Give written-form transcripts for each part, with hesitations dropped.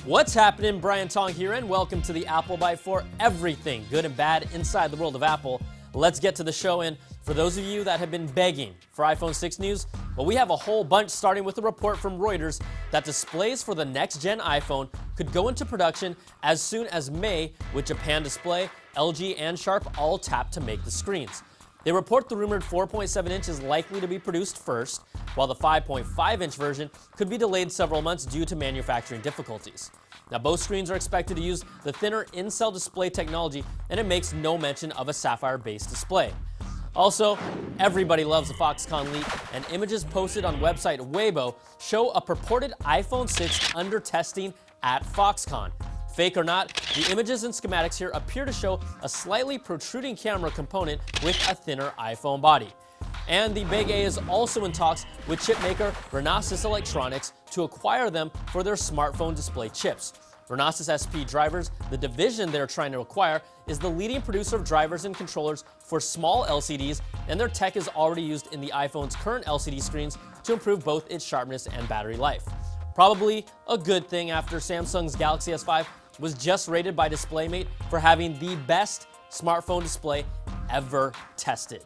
What's happening? Brian Tong here, and welcome to the Apple Byte for everything good and bad inside the world of Apple. Let's get to the show, and for those of you that have been begging for iPhone 6 news, well, we have a whole bunch, starting with a report from Reuters that displays for the next-gen iPhone could go into production as soon as May, with Japan Display, LG, and Sharp all tapped to make the screens. They report the rumored 4.7 inch is likely to be produced first, while the 5.5 inch version could be delayed several months due to manufacturing difficulties. Now, both screens are expected to use the thinner in-cell display technology, and it makes no mention of a sapphire-based display. Also, everybody loves a Foxconn leak, and images posted on website Weibo show a purported iPhone 6 under testing at Foxconn. Fake or not, the images and schematics here appear to show a slightly protruding camera component with a thinner iPhone body. And the Big A is also in talks with chipmaker Renesas Electronics to acquire them for their smartphone display chips. Renesas SP Drivers, the division they're trying to acquire, is the leading producer of drivers and controllers for small LCDs, and their tech is already used in the iPhone's current LCD screens to improve both its sharpness and battery life. Probably a good thing after Samsung's Galaxy S5 was just rated by DisplayMate for having the best smartphone display ever tested.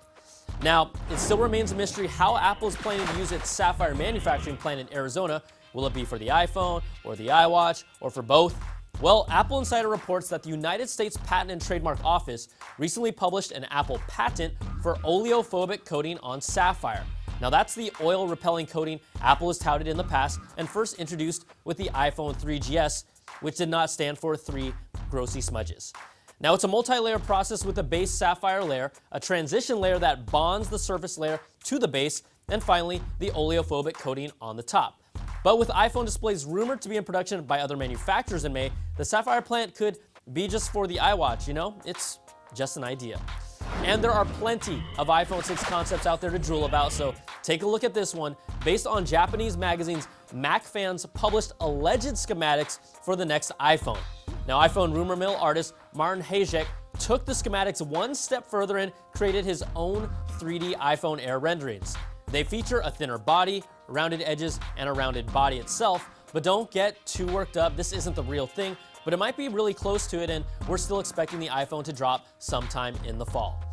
Now, it still remains a mystery how Apple is planning to use its Sapphire manufacturing plant in Arizona. Will it be for the iPhone, or the iWatch, or for both? Well, Apple Insider reports that the United States Patent and Trademark Office recently published an Apple patent for oleophobic coating on sapphire. Now, that's the oil-repelling coating Apple has touted in the past and first introduced with the iPhone 3GS, which did not stand for 3 grossy smudges. Now, it's a multi-layer process with a base sapphire layer, a transition layer that bonds the surface layer to the base, and finally, the oleophobic coating on the top. But with iPhone displays rumored to be in production by other manufacturers in May, the sapphire plant could be just for the iWatch, you know? It's just an idea. And there are plenty of iPhone 6 concepts out there to drool about, so take a look at this one. Based on Japanese magazines, Mac Fans published alleged schematics for the next iPhone. Now, iPhone rumor mill artist Martin Hajek took the schematics one step further and created his own 3D iPhone Air renderings. They feature a thinner body, rounded edges, and a rounded body itself, but don't get too worked up. This isn't the real thing, but it might be really close to it, and we're still expecting the iPhone to drop sometime in the fall.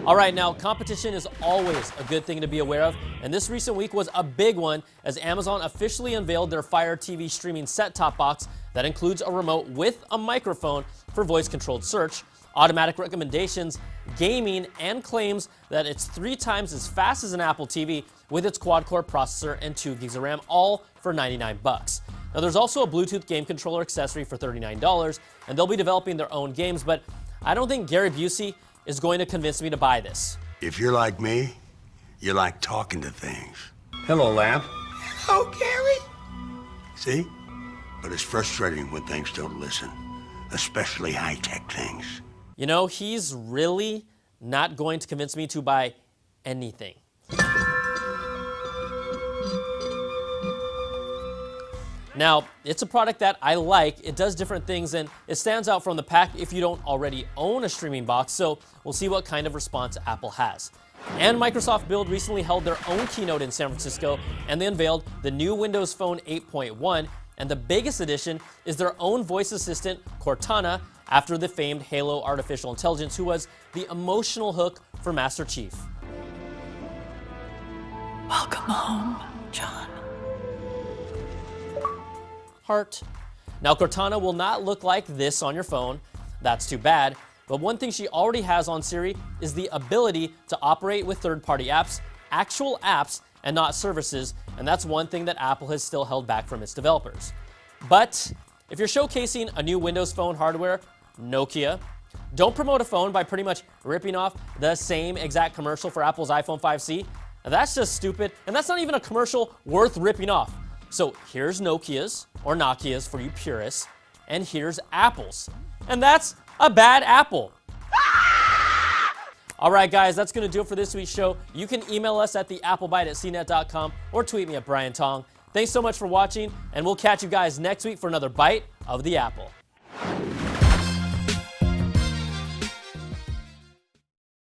All right, now, competition is always a good thing to be aware of, and this recent week was a big one as Amazon officially unveiled their Fire TV streaming set-top box that includes a remote with a microphone for voice-controlled search, automatic recommendations, gaming, and claims that it's 3 times as fast as an Apple TV with its quad-core processor and 2 gigs of RAM, all for $99. Now, there's also a Bluetooth game controller accessory for $39, and they'll be developing their own games, but I don't think Gary Busey is going to convince me to buy this. If you're like me, you like talking to things. Hello, Lab. Hello, Gary. See? But it's frustrating when things don't listen, especially high-tech things. You know, he's really not going to convince me to buy anything. Now, it's a product that I like. It does different things, and it stands out from the pack if you don't already own a streaming box, so we'll see what kind of response Apple has. And Microsoft Build recently held their own keynote in San Francisco, and they unveiled the new Windows Phone 8.1, and the biggest addition is their own voice assistant, Cortana, after the famed Halo artificial intelligence, who was the emotional hook for Master Chief. Welcome home, John. Heart. Now, Cortana will not look like this on your phone. That's too bad. But one thing she already has on Siri is the ability to operate with third-party apps, actual apps, and not services, and that's one thing that Apple has still held back from its developers. But if you're showcasing a new Windows Phone hardware, Nokia, don't promote a phone by pretty much ripping off the same exact commercial for Apple's iPhone 5C. Now, that's just stupid, and that's not even a commercial worth ripping off. So here's Nokia's, or Nokia's for you purists, and here's Apple's. And that's a bad Apple. All right, guys, that's going to do it for this week's show. You can email us at theapplebyte@cnet.com or tweet me at Brian Tong. Thanks so much for watching, and we'll catch you guys next week for another Bite of the Apple.